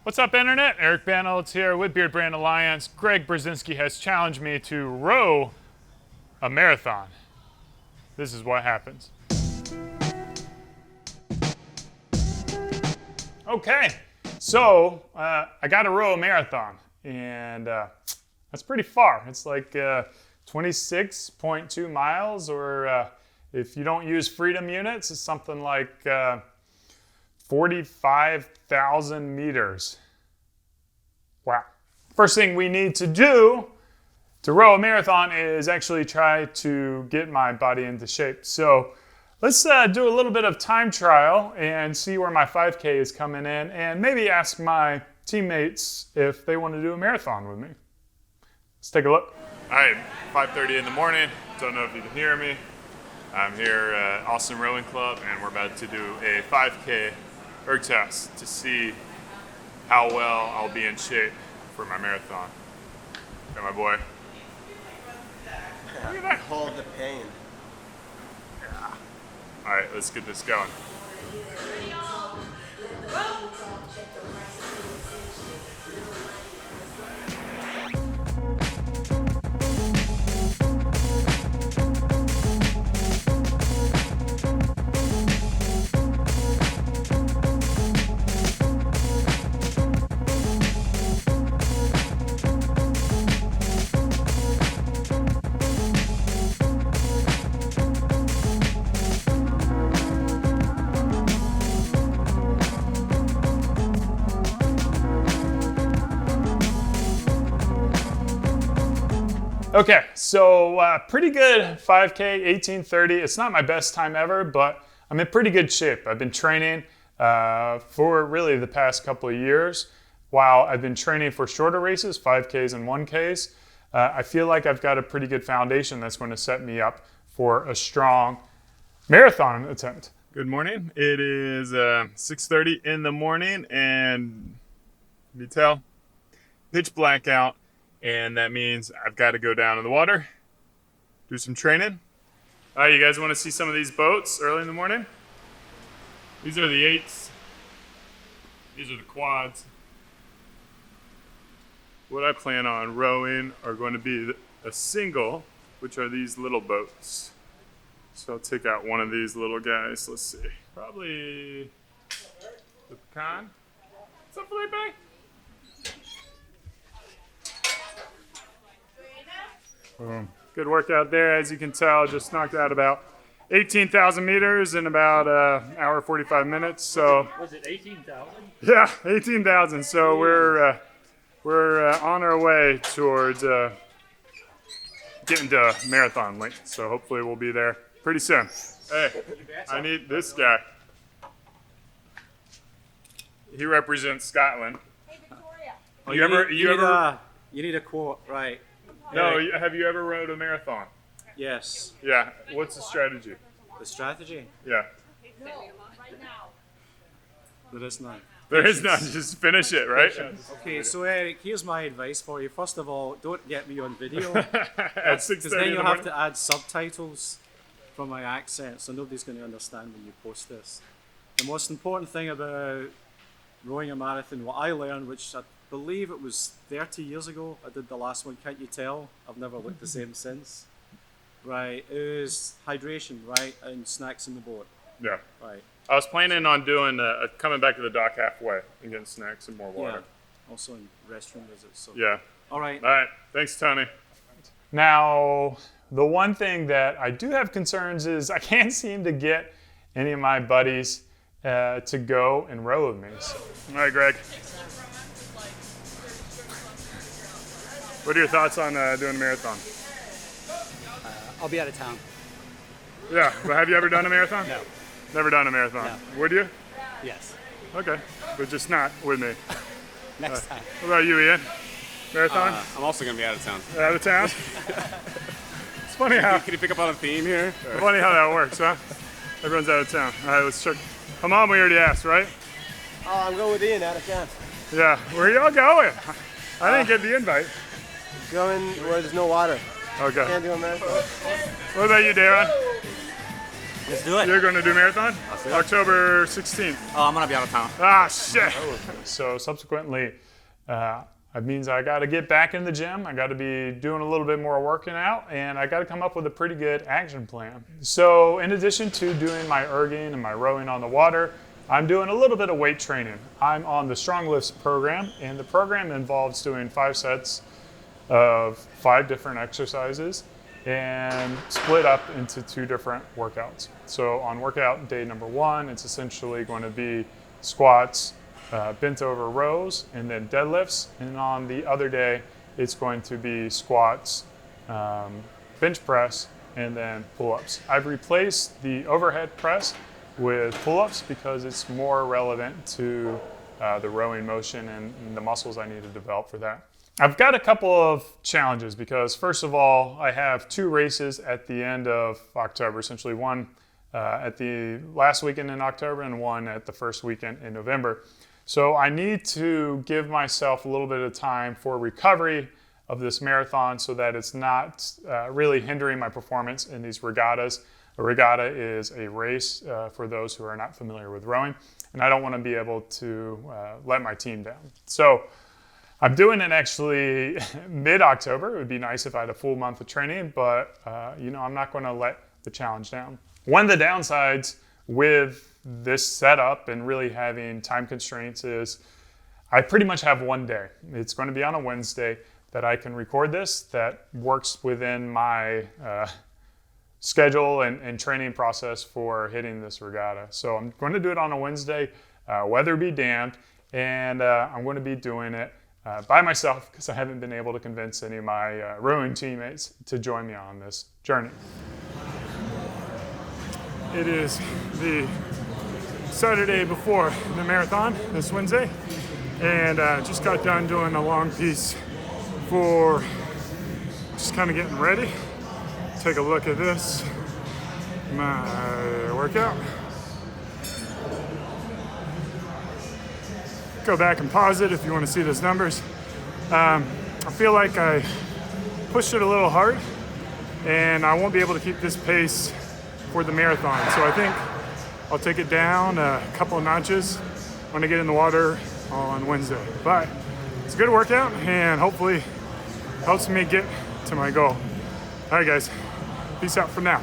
What's up, Internet? Eric Bandholz here with Beardbrand Alliance. Greg Berzinsky has challenged me to row a marathon. This is what happens. Okay, so I got to row a marathon, and that's pretty far. It's like 26.2 miles, or if you don't use freedom units, it's something like 45,000 meters. Wow. First thing we need to do to row a marathon is actually try to get my body into shape. So let's do a little bit of time trial and see where my 5K is coming in, and maybe ask my teammates if they want to do a marathon with me. Let's take a look. All right, 5:30 in the morning. Don't know if you can hear me. I'm here at Austin Rowing Club, and we're about to do a 5K erg test to see how well I'll be in shape for my marathon. Got my boy. Look at that. Hold the pain. Yeah. All right, let's get this going. Okay, so pretty good 5K, 18:30. It's not my best time ever, but I'm in pretty good shape. I've been training for really the past couple of years. While I've been training for shorter races, 5Ks and 1Ks, I feel like I've got a pretty good foundation that's going to set me up for a strong marathon attempt. Good morning. It is 6:30 in the morning, and can you tell? Pitch black out. And that means I've got to go down in the water, do some training. All right, you guys want to see some of these boats early in the morning? These are the 8s. These are the quads. What I plan on rowing are going to be a single, which are these little boats. So I'll take out one of these little guys. Let's see. Probably the Pecan. What's up, Felipe? Good workout there. As you can tell, just knocked out about 18,000 meters in about an hour 45 minutes. So was it 18,000? Yeah, 18,000. So we're on our way towards getting to marathon length. So hopefully we'll be there pretty soon. Hey, I need this guy. He represents Scotland. Hey, Victoria. You need a quote, right? No, have you ever rowed a marathon? Yes. Yeah. What's the strategy? The strategy? Yeah. No, right now. There is none. There is none. Just finish it, right? Okay, so Eric, here's my advice for you. First of all, don't get me on video. At 6:30 Because then in you'll the have morning. to add subtitles from my accent, so nobody's going to understand when you post this. The most important thing about rowing a marathon, what I learned, which I believe it was 30 years ago, I did the last one, can't you tell? I've never looked the same since. Right, is hydration, right, and snacks in the boat. Yeah. Right. I was planning on doing coming back to the dock halfway and getting snacks and more water. Yeah. Also in restroom visits. So. Yeah. All right. All right. Thanks, Tony. Now, the one thing that I do have concerns is I can't seem to get any of my buddies to go and row with me. So. All right, Greg. What are your thoughts on doing a marathon? I'll be out of town. Yeah, but have you ever done a marathon? No. Never done a marathon? No. Would you? Yes. Okay, but just not with me. Next time. What about you, Ian? Marathon? I'm also going to be out of town. Out of town? It's funny how Can you pick up on a theme here? funny how that works, huh? Everyone's out of town. All right, let's check. Come on, we already asked, right? Oh, I'm going with Ian out of town. Yeah, where y'all going? I didn't get the invite. Going where there's no water. Okay. Can't do a marathon. What about you, Darren? Let's do it. You're going to do marathon? do it. October 16th. Oh, I'm gonna be out of town. Ah, shit. So subsequently, it means I got to get back in the gym. I got to be doing a little bit more working out, and I got to come up with a pretty good action plan. So in addition to doing my erging and my rowing on the water, I'm doing a little bit of weight training. I'm on the Strong Lifts program, and the program involves doing 5 sets of 5 different exercises and split up into 2 different workouts. So on workout day number 1, it's essentially going to be squats, bent over rows, and then deadlifts. And on the other day, it's going to be squats, bench press, and then pull-ups. I've replaced the overhead press with pull-ups because it's more relevant to the rowing motion and the muscles I need to develop for that. I've got a couple of challenges because first of all, I have 2 races at the end of October, essentially one at the last weekend in October and one at the first weekend in November. So I need to give myself a little bit of time for recovery of this marathon so that it's not really hindering my performance in these regattas. A regatta is a race for those who are not familiar with rowing, and I don't want to be able to let my team down. So I'm doing it actually mid-October. It would be nice if I had a full month of training, but I'm not going to let the challenge down. One of the downsides with this setup and really having time constraints is I pretty much have one day. It's going to be on a Wednesday that I can record this that works within my schedule and training process for hitting this regatta. So I'm going to do it on a Wednesday, weather be damned, and I'm going to be doing it by myself because I haven't been able to convince any of my rowing teammates to join me on this journey. It is the Saturday before the marathon, this Wednesday, and just got done doing a long piece for just kind of getting ready. Take a look at this, my workout. Go back and pause it if you want to see those numbers. I feel like I pushed it a little hard and I won't be able to keep this pace for the marathon. So I think I'll take it down a couple of notches when I get in the water on Wednesday. But it's a good workout and hopefully helps me get to my goal. All right, guys, peace out for now.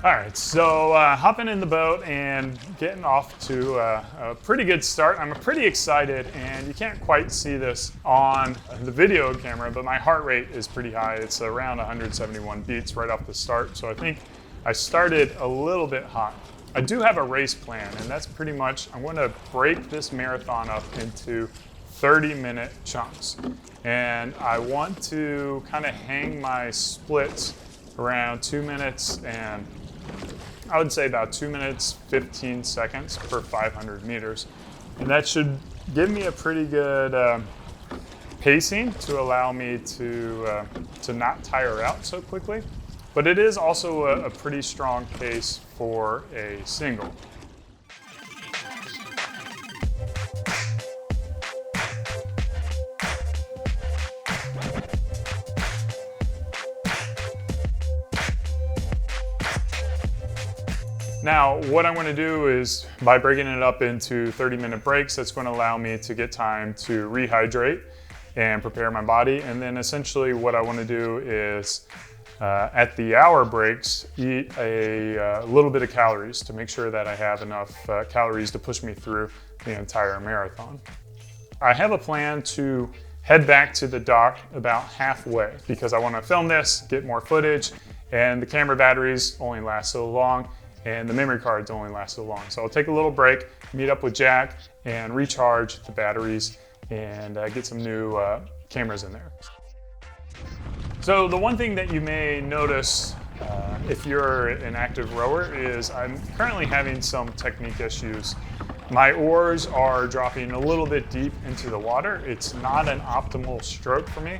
All right, so hopping in the boat and getting off to a pretty good start. I'm pretty excited, and you can't quite see this on the video camera, but my heart rate is pretty high. It's around 171 beats right off the start, so I think I started a little bit hot. I do have a race plan, and that's pretty much, I'm going to break this marathon up into 30-minute chunks. And I want to kind of hang my splits around 2 minutes and I would say about 2 minutes, 15 seconds per 500 meters. And that should give me a pretty good pacing to allow me to not tire out so quickly. But it is also a pretty strong pace for a single. Now, what I'm going to do is, by breaking it up into 30-minute breaks, that's going to allow me to get time to rehydrate and prepare my body. And then essentially what I want to do is at the hour breaks, eat a little bit of calories to make sure that I have enough calories to push me through the entire marathon. I have a plan to head back to the dock about halfway because I want to film this, get more footage, and the camera batteries only last so long and the memory cards only last so long. So I'll take a little break, meet up with Jack, and recharge the batteries and get some new cameras in there. So the one thing that you may notice if you're an active rower is I'm currently having some technique issues. My oars are dropping a little bit deep into the water. It's not an optimal stroke for me.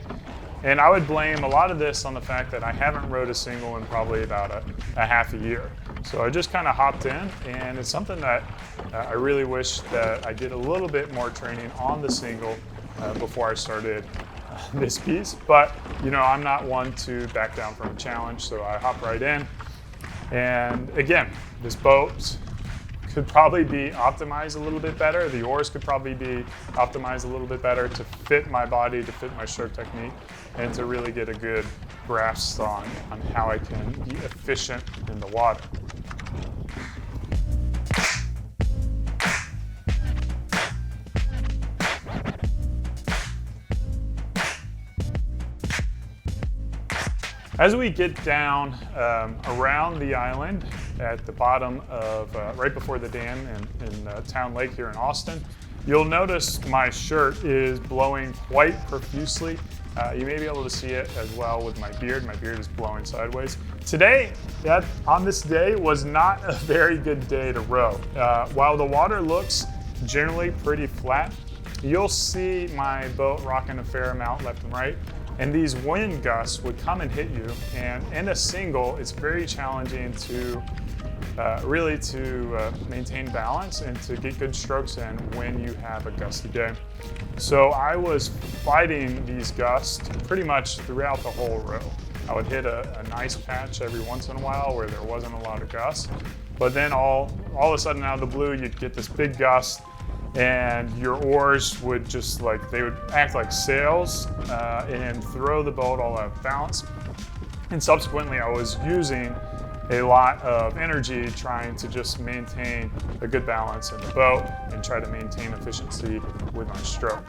And I would blame a lot of this on the fact that I haven't rowed a single in probably about a half a year. So I just kind of hopped in, and it's something that I really wish that I did a little bit more training on the single before I started this piece. But you know, I'm not one to back down from a challenge, so I hop right in. And again, this boat could probably be optimized a little bit better. The oars could probably be optimized a little bit better to fit my body, to fit my stroke technique, and to really get a good grasp on how I can be efficient in the water. As we get down around the island at the bottom of, right before the dam in Town Lake here in Austin, you'll notice my shirt is blowing quite profusely. You may be able to see it as well with my beard. My beard is blowing sideways. Today, on this day, was not a very good day to row. While the water looks generally pretty flat, you'll see my boat rocking a fair amount left and right. And these wind gusts would come and hit you, and in a single, it's very challenging to really maintain balance and to get good strokes in when you have a gusty day. So I was fighting these gusts pretty much throughout the whole row. I would hit a nice patch every once in a while where there wasn't a lot of gusts, but then all of a sudden out of the blue, you'd get this big gust, and your oars would just they would act like sails and throw the boat all out of balance. And subsequently, I was using a lot of energy trying to just maintain a good balance in the boat and try to maintain efficiency with my stroke.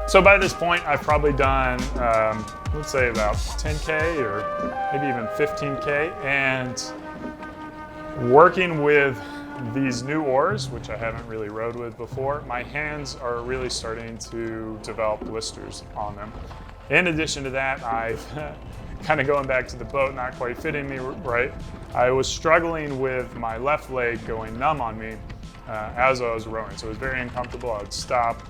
So by this point, I've probably done, let's say about 10K or maybe even 15K. And working with these new oars, which I haven't really rowed with before, my hands are really starting to develop blisters on them. In addition to that, I've kind of going back to the boat, not quite fitting me right. I was struggling with my left leg going numb on me as I was rowing. So it was very uncomfortable. I would stop.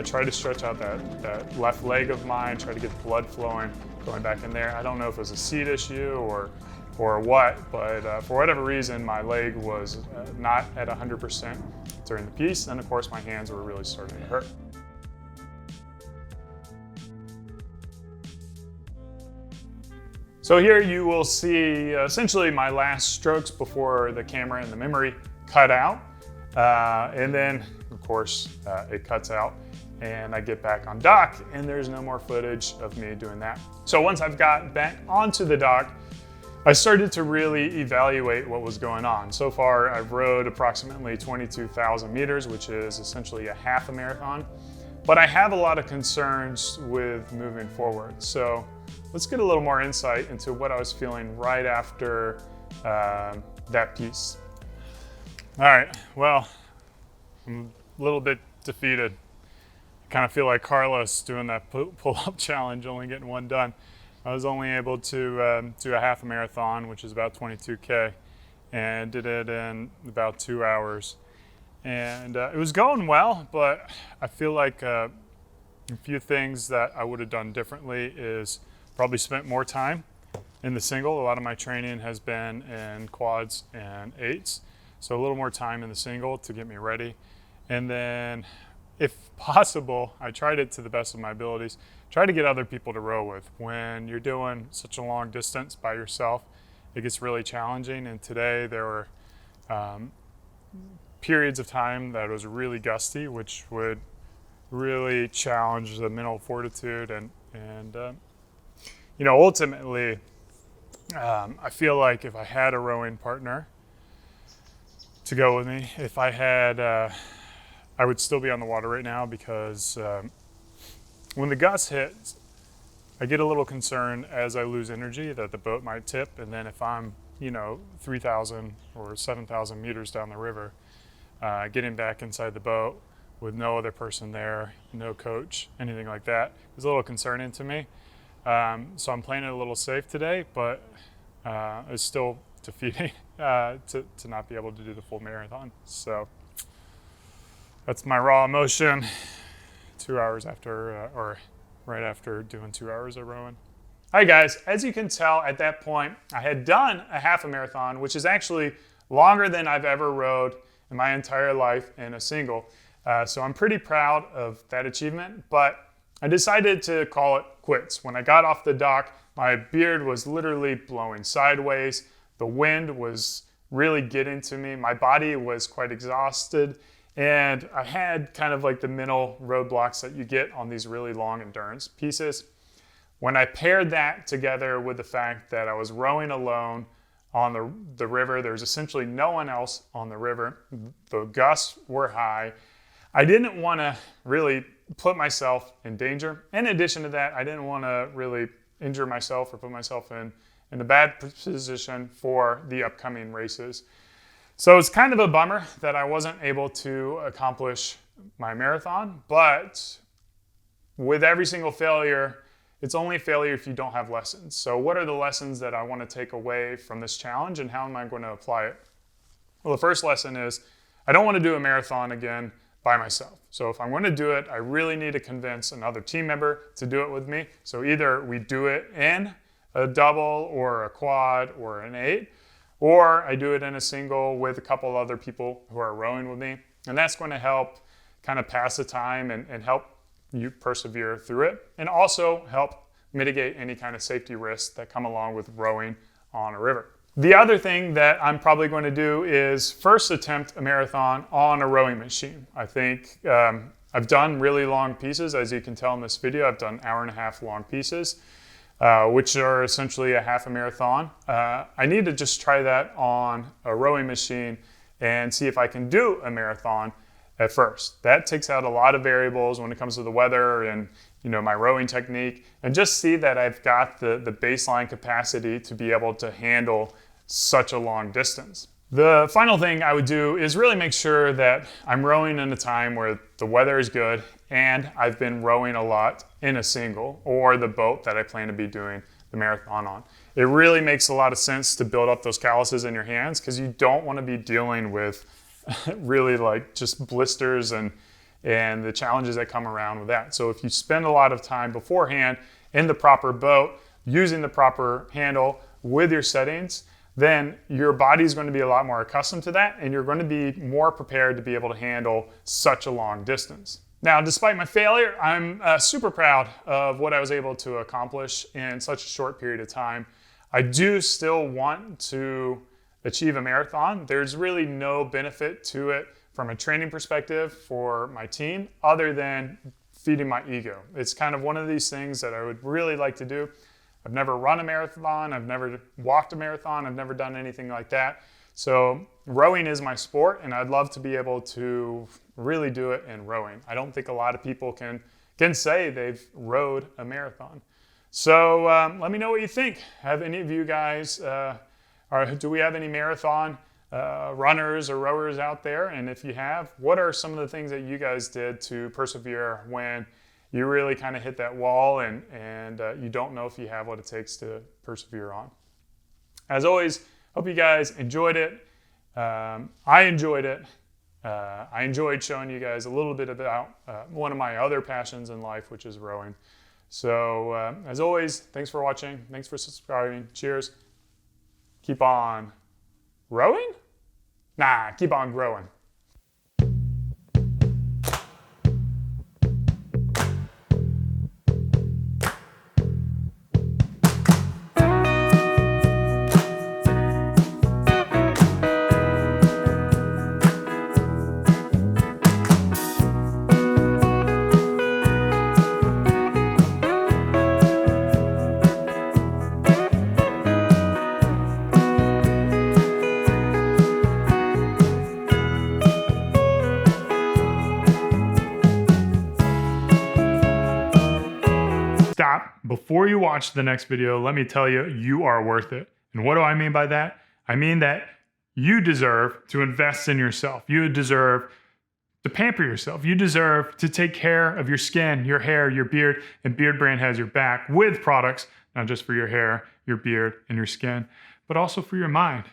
Try to stretch out that left leg of mine, try to get the blood flowing, going back in there. I don't know if it was a seat issue or what, but for whatever reason, my leg was not at 100% during the piece, and of course my hands were really starting to hurt. So here you will see essentially my last strokes before the camera and the memory cut out. And then, of course, it cuts out and I get back on dock and there's no more footage of me doing that. So once I've got back onto the dock, I started to really evaluate what was going on. So far, I've rowed approximately 22,000 meters, which is essentially a half a marathon. But I have a lot of concerns with moving forward. So let's get a little more insight into what I was feeling right after that piece. All right, well, I'm a little bit defeated. I kind of feel like Carlos doing that pull-up challenge, only getting one done. I was only able to do a half a marathon, which is about 22K, and did it in about 2 hours. And it was going well, but I feel like a few things that I would have done differently is probably spent more time in the single. A lot of my training has been in quads and eights, so a little more time in the single to get me ready. And then, if possible, I tried it to the best of my abilities, try to get other people to row with. When you're doing such a long distance by yourself, it gets really challenging. And today there were periods of time that was really gusty, which would really challenge the mental fortitude. And you know, ultimately, I feel like if I had a rowing partner to go with me, if I had, I would still be on the water right now, because when the gust hits, I get a little concerned as I lose energy that the boat might tip. And then if I'm, you know, 3,000 or 7,000 meters down the river, getting back inside the boat with no other person there, no coach, anything like that, is a little concerning to me. So I'm playing it a little safe today, but it's still defeating to not be able to do the full marathon. So that's my raw emotion 2 hours after, or right after doing 2 hours of rowing. Hi guys, as you can tell at that point, I had done a half a marathon, which is actually longer than I've ever rowed in my entire life in a single. So I'm pretty proud of that achievement, but I decided to call it quits. When I got off the dock, my beard was literally blowing sideways. The wind was really getting to me. My body was quite exhausted, and I had kind of like the mental roadblocks that you get on these really long endurance pieces. When I paired that together with the fact that I was rowing alone on the river, there's essentially no one else on the river. The gusts were high. I didn't want to really put myself in danger. In addition to that, I didn't want to really injure myself or put myself in a bad position for the upcoming races. So it's kind of a bummer that I wasn't able to accomplish my marathon, but with every single failure, it's only a failure if you don't have lessons. So what are the lessons that I want to take away from this challenge, and how am I going to apply it? Well, the first lesson is I don't want to do a marathon again by myself. So if I'm going to do it, I really need to convince another team member to do it with me. So either we do it in a double or a quad or an eight, or I do it in a single with a couple other people who are rowing with me. And that's going to help kind of pass the time and help you persevere through it, and also help mitigate any kind of safety risks that come along with rowing on a river. The other thing that I'm probably going to do is first attempt a marathon on a rowing machine. I think I've done really long pieces. As you can tell in this video, I've done 1.5 hour long pieces, which are essentially a half a marathon. I need to just try that on a rowing machine and see if I can do a marathon at first. That takes out a lot of variables when it comes to the weather and, you know, my rowing technique, and just see that I've got the baseline capacity to be able to handle such a long distance. The final thing I would do is really make sure that I'm rowing in a time where the weather is good and I've been rowing a lot in a single or the boat that I plan to be doing the marathon on. It really makes a lot of sense to build up those calluses in your hands, because you don't want to be dealing with really like just blisters and the challenges that come around with that. So if you spend a lot of time beforehand in the proper boat, using the proper handle with your settings, then your body's going to be a lot more accustomed to that, and you're going to be more prepared to be able to handle such a long distance. Now, despite my failure, I'm super proud of what I was able to accomplish in such a short period of time. I do still want to achieve a marathon. There's really no benefit to it from a training perspective for my team other than feeding my ego. It's kind of one of these things that I would really like to do. I've never run a marathon, I've never walked a marathon, I've never done anything like that. So rowing is my sport, and I'd love to be able to really do it in rowing. I don't think a lot of people can say they've rowed a marathon. So let me know what you think. Have any of you guys do we have any marathon runners or rowers out there? And if you have, what are some of the things that you guys did to persevere when you really kind of hit that wall and you don't know if you have what it takes to persevere on? As always, hope you guys enjoyed it. I enjoyed it. I enjoyed showing you guys a little bit about one of my other passions in life, which is rowing. So as always, thanks for watching. Thanks for subscribing. Cheers. Keep on rowing? Nah, keep on growing. Stop. Before you watch the next video, let me tell you, you are worth it. And what do I mean by that? I mean that you deserve to invest in yourself. You deserve to pamper yourself. You deserve to take care of your skin, your hair, your beard, and Beardbrand has your back with products, not just for your hair, your beard, and your skin, but also for your mind.